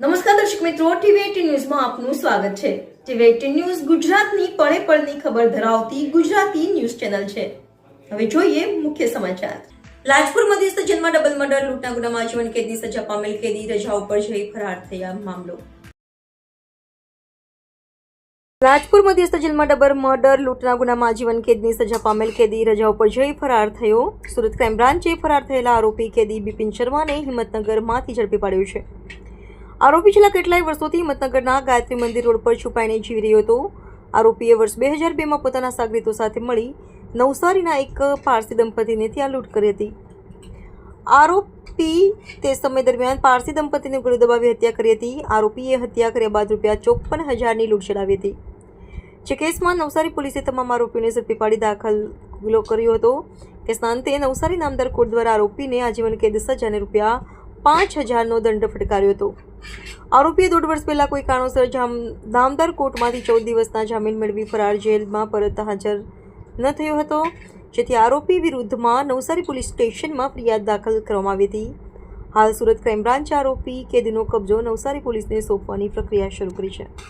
નમસ્કાર દર્શક મિત્રો, ટીવી18 ન્યૂઝમાં આપનું સ્વાગત છે। ટીવી18 ન્યૂઝ ગુજરાતની પળે પળની ખબર ધરાવતી ગુજરાતી ન્યૂઝ ચેનલ છે। હવે જોઈએ મુખ્ય સમાચાર। રાજપુર મધ્યસ્થ જેલમાં ડબલ મર્ડર લૂંટના ગુનામાં આજીવન કેદની સજા પામેલ કેદી રજા ઉપર જઈ ફરાર થયા મામલો। રાજપુર મધ્યસ્થ જેલમાં ડબલ મર્ડર લૂંટના ગુનામાં આજીવન કેદની સજા પામેલ કેદી રજા ઉપર જઈ ફરાર થયો। સુરત ક્રાઇમ બ્રાન્ચે ફરાર થયેલા આરોપી કેદી બિપિન શર્માને હિંમતનગરમાંથી ઝડપી પાડ્યો છે। આરોપી છેલ્લા કેટલાય વર્ષોથી હિંમતનગરના ગાયત્રી મંદિર રોડ પર છુપાઈને જીવી રહ્યો હતો। આરોપીએ વર્ષ 2002માં પોતાના સાગરીતો સાથે મળી નવસારીના એક પારસી દંપતીને ત્યાં લૂંટ કરી હતી। આરોપી તે સમય દરમિયાન પારસી દંપતીને ગળું દબાવી હત્યા કરી હતી। આરોપીએ હત્યા કર્યા બાદ ₹54,000ની લૂંટ ચલાવી હતી। જે કેસમાં નવસારી પોલીસે તમામ આરોપીઓને ઝડપી પાડી દાખલો કર્યો હતો। કેસના અંતે નવસારી નામદાર કોર્ટ દ્વારા આરોપીને આજીવન કેદ સજા અને ₹5,000નો દંડ ફટકાર્યો હતો। આરોપીએ 1.5 વર્ષ પહેલા કોઈ કારણોસર નામદાર કોર્ટમાંથી 14 દિવસના જામીન મેળવી ફરાર જેલમાં પરત હાજર ન થયો હતો, જેથી આરોપી વિરુદ્ધમાં નવસારી પોલીસ સ્ટેશનમાં ફરિયાદ દાખલ કરવામાં આવી હતી। હાલ સુરત ક્રાઇમ બ્રાન્ચે આરોપી કેદીનો કબજો નવસારી પોલીસને સોંપવાની પ્રક્રિયા શરૂ કરી છે।